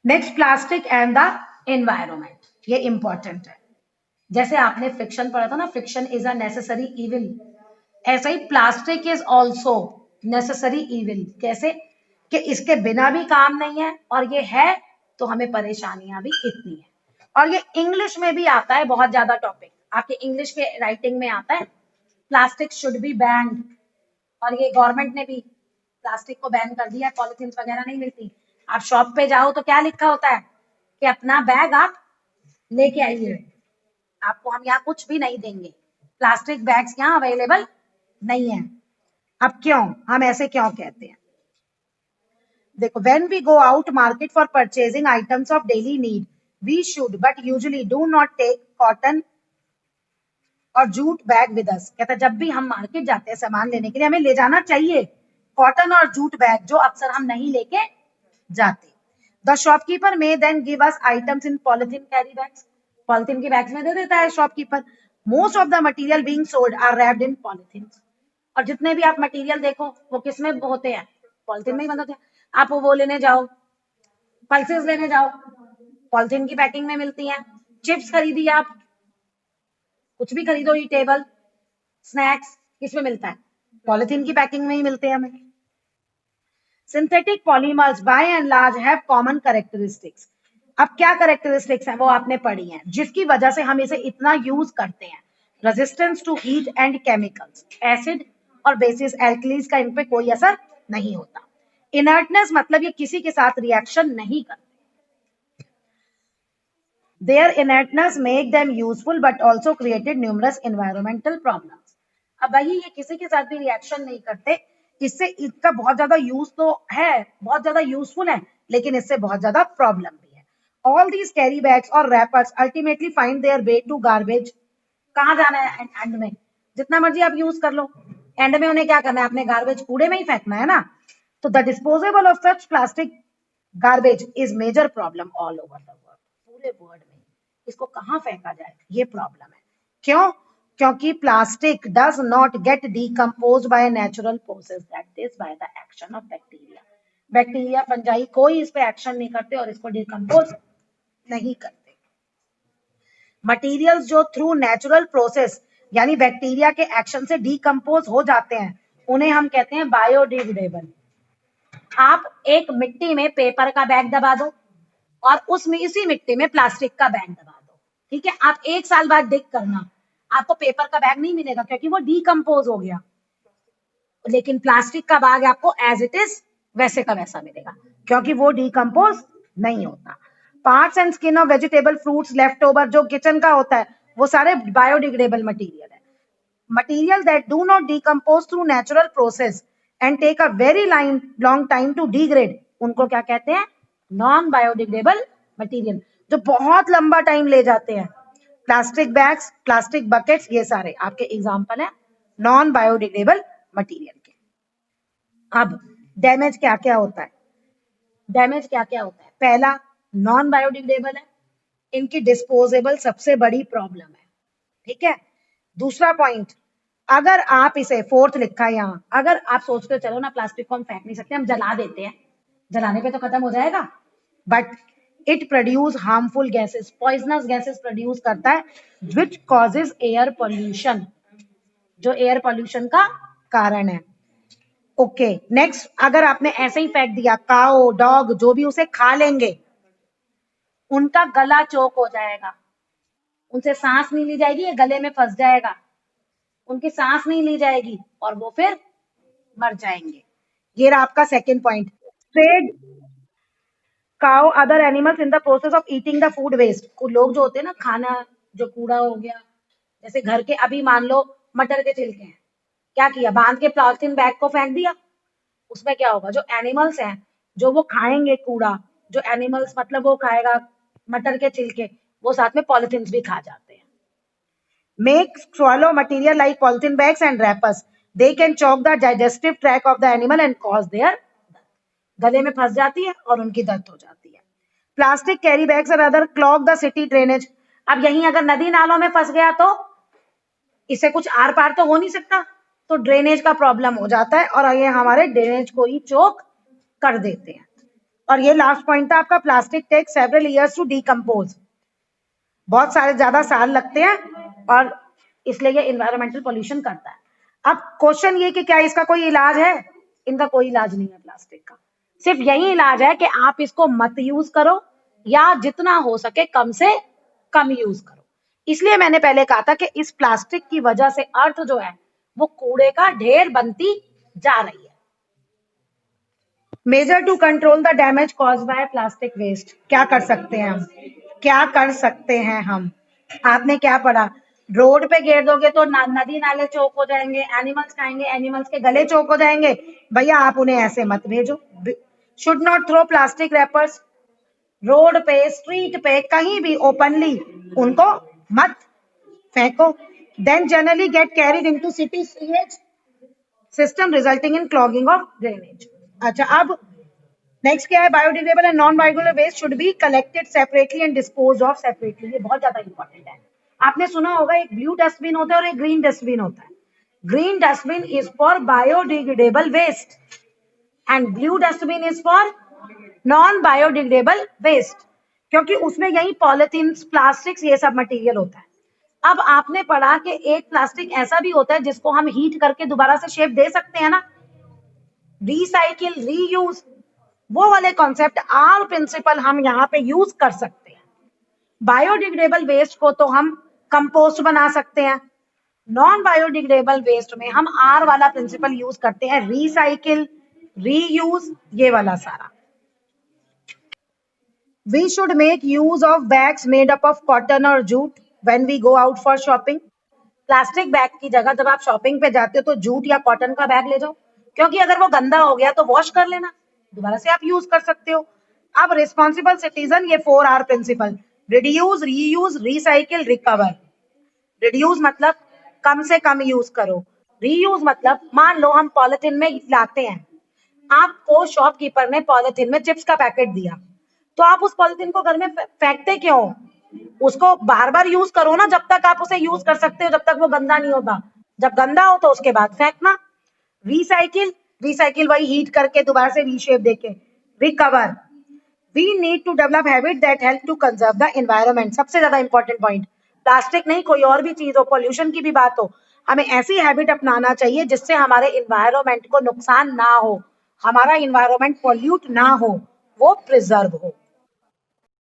Next, plastic and the environment, ये important है। जैसे आपने फ्रिक्शन पढ़ा था ना, friction is a necessary evil, ऐसा ही plastic is also necessary evil. कैसे कि इसके बिना भी काम नहीं है, और ये है तो हमें परेशानियां भी इतनी है। और ये इंग्लिश में भी आता है, बहुत ज्यादा टॉपिक आपके इंग्लिश के राइटिंग में आता है, प्लास्टिक शुड बी बैंड। और ये गवर्नमेंट ने भी प्लास्टिक को बैन कर दिया, पॉलिथीन वगैरह नहीं मिलती। आप शॉप पे जाओ तो क्या लिखा होता है कि अपना बैग आप लेके आइए, आपको हम यहाँ कुछ भी नहीं देंगे, प्लास्टिक बैग्स यहाँ अवेलेबल नहीं है। अब क्यों हम ऐसे क्यों कहते हैं? देखो, when we go out market for purchasing items of daily need, we should but usually do not take cotton और जूट बैग विद अस। कहता है जब भी हम मार्केट जाते हैं सामान लेने के लिए, हमें ले जाना चाहिए कॉटन और जूट बैग, जो अक्सर हम नहीं लेके जाते। The shopkeeper may then give us items in polythene carry bags, polythene के बैग्स में दे देता है shopkeeper. Most of the material being sold are wrapped in polythene, और जितने भी आप मटेरियल देखो वो किस में होते हैं, पॉलिथीन में ही बनते हैं। आप वो लेने जाओ, पल्सेस लेने जाओ, पॉलिथीन की पैकिंग में मिलती हैं। चिप्स खरीदी आप, कुछ भी खरीदो, ये टेबल स्नैक्स किसमें मिलता है, पॉलिथीन की पैकिंग में ही मिलते हैं हमें। Synthetic polymers by and large have common characteristics. अब क्या कैरेक्टरिस्टिक्स हैं वो आपने पढ़ी हैं, जिसकी वजह से हम इसे इतना यूज करते हैं। Resistance to heat and chemicals, acid और बेसिस एल्कलीज का इन पे कोई असर नहीं होता। इनर्टनेस मतलब ये किसी के साथ रिएक्शन नहीं करते। Their inertness make them useful but also created numerous environmental problems. अब भाई ये किसी के साथ भी रिएक्शन नहीं करते, इससे इसका बहुत ज्यादा यूज तो है, बहुत ज्यादा यूजफुल है, लेकिन इससे बहुत ज्यादा प्रॉब्लम भी है। All these carry bags और wrappers ultimately find their way to garbage. कहाँ जाना है एंड में? जितना मर्जी आप यूज कर लो, एंड में उन्हें क्या करना है, अपने गार्बेज कूड़े में ही फेंकना है ना। तो the disposable of such plastic garbage is major problem all over the world, पूरे वर्ल्ड में इसको कहाँ फेंका जाए, ये प्रॉब्लम है। क्यों? क्योंकि plastic does not gate decompose by natural process, that is by the action of bacteria. Bacteria, fungi, कोई इस पे एक्शन नहीं करते और इसको डीकम्पोज नहीं करते। मटेरियल्स जो थ्रू नेचुरल प्रोसेस यानी बैक्टीरिया के एक्शन से डीकम्पोज हो जाते हैं, उन्हें हम कहते हैं बायोडिग्रेडेबल। आप एक मिट्टी में पेपर का बैग दबा दो और उसमें इसी मिट्टी में प्लास्टिक का बैग दबा दो, ठीक है, आप 1 साल बाद देख करना, आपको पेपर का बैग नहीं मिलेगा क्योंकि वो डीकम्पोज हो गया, लेकिन प्लास्टिक का बैग आपको एज इट इज वैसे का वैसा मिलेगा क्योंकि वो डीकम्पोज नहीं होता। Parts and skin of vegetable, fruits, left over जो किचन का होता है, वो सारे बायोडिग्रेडेबल मटीरियल है। Material that do not decompose through natural process and take a very long time to degrade, उनको क्या कहते हैं, नॉन बायोडिग्रेडेबल मटेरियल, जो बहुत लंबा टाइम ले जाते हैं। प्लास्टिक बैग्स, प्लास्टिक बकेट्स, ये सारे आपके एग्जांपल हैं नॉन बायोडिग्रेडेबल मटेरियल के। अब डैमेज क्या क्या होता है, डैमेज क्या क्या होता है? पहला, नॉन बायोडिग्रेडेबल है, इनकी डिस्पोजेबल सबसे बड़ी प्रॉब्लम है, ठीक है। दूसरा पॉइंट, अगर आप इसे, फोर्थ लिखा है यहाँ, अगर आप सोचते चलो ना प्लास्टिक को हम फेंक नहीं सकते, हम जला देते हैं, जलाने पे तो खत्म हो जाएगा, but it produce harmful gases, poisonous gases produce करता है, विच कॉजेज एयर पोल्यूशन, जो एयर पोल्यूशन का कारण है। ओके, नेक्स्ट, अगर आपने ऐसे ही फेंक दिया, काओ, डॉग जो भी उसे खा लेंगे, उनका गला चोक हो जाएगा, उनसे सांस नहीं ली जाएगी, ये गले में फंस जाएगा, उनकी सांस नहीं ली जाएगी और वो फिर मर जाएंगे। ये रहा आपका second point. Stray cow other animals in the process of eating the food waste, लोग जो होते हैं ना, खाना जो कूड़ा हो गया, जैसे घर के, अभी मान लो मटर के छिलके हैं, क्या किया, बांध के पॉलिथीन बैग को फेंक दिया, उसमें क्या होगा, जो एनिमल्स हैं जो वो खाएंगे कूड़ा, जो एनिमल्स मतलब वो खाएगा मटर के छिलके, वो साथ में पॉलिथीन भी खा जाते हैं। Make swallow material like polythene bags and wrappers. They can choke the digestive tract of the animal and cause their death. गले में फंस जाती है और उनकी दर्द हो जाती है। प्लास्टिक कैरी बैग्स और other clog the city drainage. अब यहीं अगर नदी नालों में फंस गया तो इसे कुछ आर पार तो हो नहीं सकता, तो ड्रेनेज का प्रॉब्लम हो जाता है और ये हमारे ड्रेनेज को ही चोक कर देते हैं। और ये लास्ट पॉइंट था आपका, plastic take several years to decompose, बहुत सारे ज्यादा साल लगते हैं और इसलिए ये इन्वायरमेंटल पोल्यूशन करता है। अब क्वेश्चन ये कि क्या इसका कोई इलाज है? इनका कोई इलाज नहीं है प्लास्टिक का, सिर्फ यही इलाज है कि आप इसको मत यूज करो या जितना हो सके कम से कम यूज करो। इसलिए मैंने पहले कहा था कि इस प्लास्टिक की वजह से अर्थ जो है वो कूड़े का ढेर बनती जा रही है। Measure to control the damage cause by plastic waste, क्या कर सकते हैं हम? क्या कर सकते हैं हम? आपने क्या पढ़ा? रोड पे गिर दोगे तो नदी नाले चौक हो जाएंगे, एनिमल्स खाएंगे, एनिमल्स के गले चौक हो जाएंगे। भैया आप उन्हें ऐसे मत भेजो। Should not throw plastic wrappers, road पे, स्ट्रीट पे, कहीं भी ओपनली उनको मत फेंको। Then generally get carried into city sewage system resulting in clogging of drainage. अच्छा, अब नेक्स्ट क्या है? Biodegradable and non biodegradable waste should be collected separately and disposed of separately. ये बहुत ज्यादा इंपॉर्टेंट है। आपने सुना होगा एक ब्लू डस्टबिन होता है और एक ग्रीन डस्टबिन होता है। Green dustbin is for biodegradable waste and blue dustbin is for non biodegradable waste, क्योंकि उसमें यही पॉलिथीन, प्लास्टिक्स, ये सब मटेरियल होता है। अब आपने पढ़ा कि एक प्लास्टिक ऐसा भी होता है जिसको हम हीट करके दोबारा से शेप दे सकते हैं ना, रिसाइकिल, रीयूज, वो वाले कॉन्सेप्ट, आर प्रिंसिपल हम यहाँ पे यूज कर सकते हैं। बायोडिग्रेडेबल वेस्ट को तो हम कंपोस्ट बना सकते हैं, नॉन बायोडिग्रेडेबल वेस्ट में हम आर वाला प्रिंसिपल यूज करते हैं, रिसाइकिल, रीयूज, ये वाला सारा। We should make use of bags made up of cotton or jute when we go out for shopping. Plastic bag की जगह जब आप शॉपिंग पे जाते हो तो जूट या कॉटन का बैग ले जाओ, क्योंकि अगर वो गंदा हो गया तो वॉश कर लेना, दोबारा से आप यूज कर सकते हो। अब रिस्पॉन्सिबल सिटीजन, ये 4R principle, reduce, reuse, recycle, recover. Reduce मतलब कम से कम यूज करो, रीयूज मतलब मान लो हम पॉलिथीन में लाते हैं, आपको शॉपकीपर ने पॉलिथीन में चिप्स का पैकेट दिया, तो आप उस पॉलिथीन को घर में फेंकते क्यों? उसको बार बार यूज करो ना, जब तक आप उसे यूज कर सकते हो, जब तक वो गंदा नहीं होता। जब गंदा हो तो उसके बाद फेंकना। रिसाइकिल, रिसाइकिल वही हीट करके दोबारा से रीशेप देके। Recover, we need to develop habit that help to conserve the environment. सबसे ज्यादा इंपॉर्टेंट पॉइंट, प्लास्टिक नहीं कोई और भी चीज हो, पॉल्यूशन की भी बात हो, हमें ऐसी हैबिट अपनाना चाहिए जिससे हमारे एनवायरनमेंट को नुकसान ना हो, हमारा एनवायरनमेंट पॉल्यूट ना हो, वो प्रिजर्व हो।